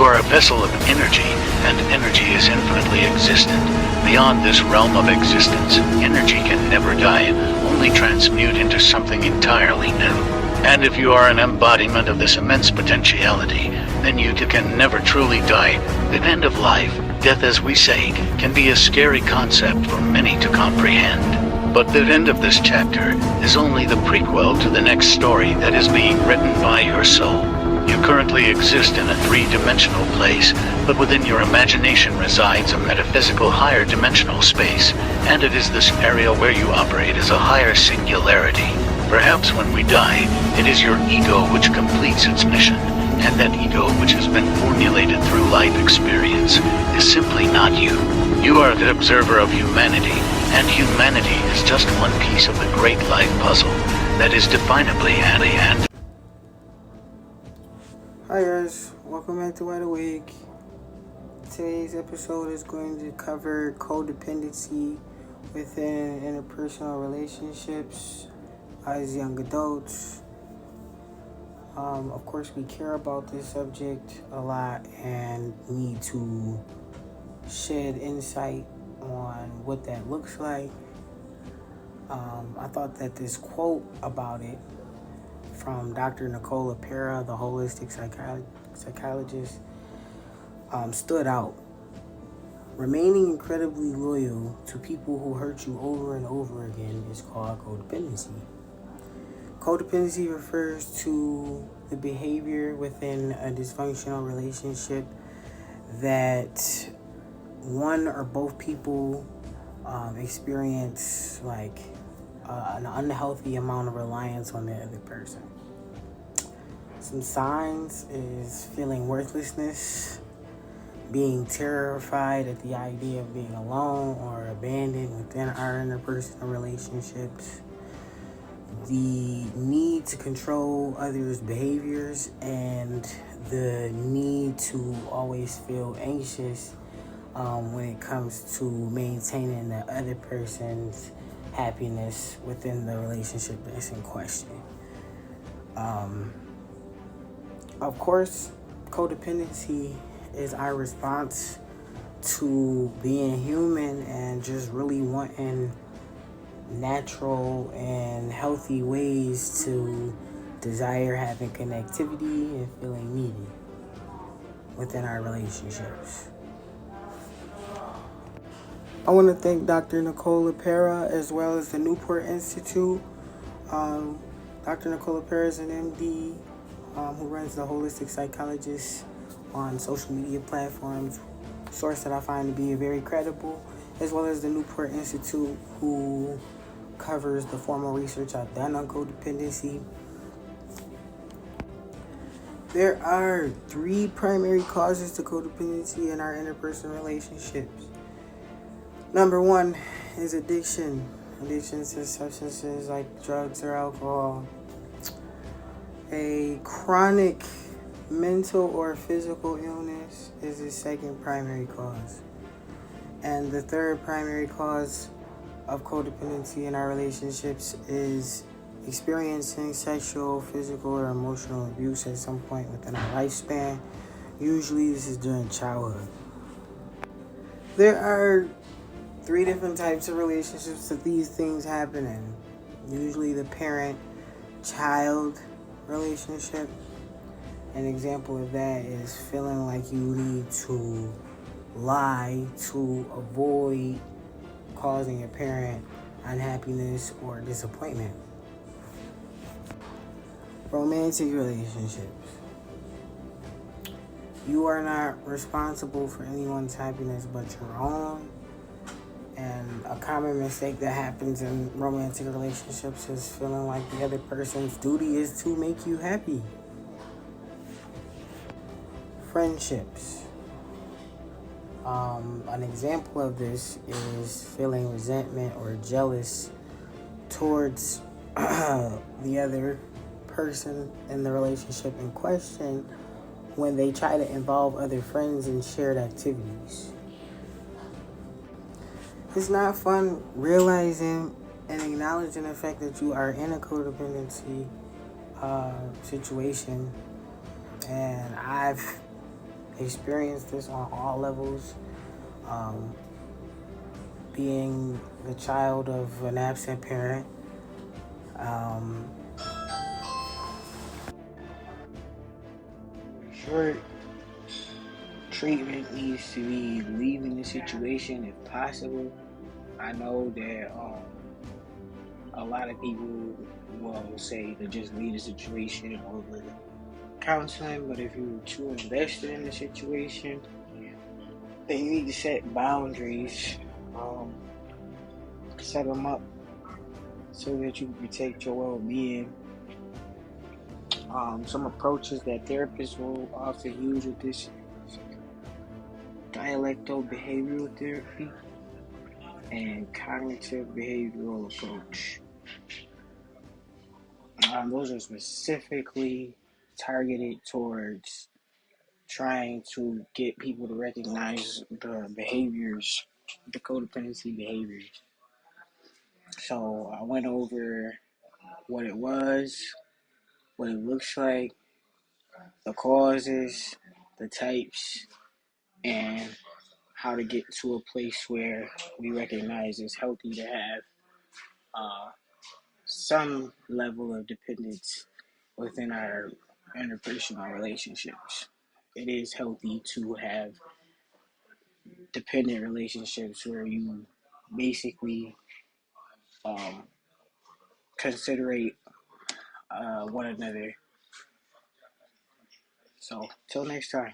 You are a vessel of energy, and energy is infinitely existent. Beyond this realm of existence, energy can never die, only transmute into something entirely new. And if you are an embodiment of this immense potentiality, then you too can never truly die. The end of life, death as we say, can be a scary concept for many to comprehend. But the end of this chapter is only the prequel to the next story that is being written by your soul. You currently exist in a three-dimensional place, but within your imagination resides a metaphysical higher dimensional space, and it is this area where you operate as a higher singularity. Perhaps when we die, it is your ego which completes its mission, and that ego which has been formulated through life experience is simply not you. You are the observer of humanity, and humanity is just one piece of the great life puzzle that is definably and Hi guys, welcome back to Wide Awake. Today's episode is going to cover codependency within interpersonal relationships as young adults. Of course, we care about this subject a lot and need to shed insight on what that looks like. I thought that this quote about it from Dr. Nicole Pera, the holistic psychologist, stood out. Remaining incredibly loyal to people who hurt you over and over again is called codependency. Codependency refers to the behavior within a dysfunctional relationship that one or both people experience an unhealthy amount of reliance on the other person. Some signs is feeling worthlessness, being terrified at the idea of being alone or abandoned within our interpersonal relationships, the need to control others' behaviors, and the need to always feel anxious when it comes to maintaining the other person's happiness within the relationship that's in question. Of course, codependency is our response to being human and just really wanting natural and healthy ways to desire having connectivity and feeling needed within our relationships. I want to thank Dr. Nicole Pera as well as the Newport Institute. Dr. Nicole Pera is an MD who runs the Holistic Psychologist on social media platforms, source that I find to be very credible, as well as the Newport Institute, who covers the formal research I've done on codependency. There are three primary causes to codependency in our interpersonal relationships. Number one is addiction. Addiction to substances like drugs or alcohol. A chronic mental or physical illness is the second primary cause. And the third primary cause of codependency in our relationships is experiencing sexual, physical, or emotional abuse at some point within our lifespan. Usually this is during childhood. There are three different types of relationships that these things happen in. Usually the parent-child relationship. An example of that is feeling like you need to lie to avoid causing your parent unhappiness or disappointment. Romantic relationships. You are not responsible for anyone's happiness but your own. And a common mistake that happens in romantic relationships is feeling like the other person's duty is to make you happy. Friendships. An example of this is feeling resentment or jealous towards the other person in the relationship in question when they try to involve other friends in shared activities. It's not fun realizing and acknowledging the fact that you are in a codependency situation, and I've experienced this on all levels. Um, being the child of an absent parent, um, short treatment needs to be leaving the situation if possible. I know that a lot of people will say to just leave the situation over counseling, but if you're too invested in the situation, then you need to set boundaries, set them up so that you can protect your well-being. Some approaches that therapists will often use with this is dialecto-behavioral therapy and cognitive behavioral approach. Those are specifically targeted towards trying to get people to recognize the behaviors, the codependency behaviors. So I went over what it was, what it looks like, the causes, the types, and how to get to a place where we recognize it's healthy to have some level of dependence within our interpersonal relationships. It is healthy to have dependent relationships where you basically considerate one another. So, till next time.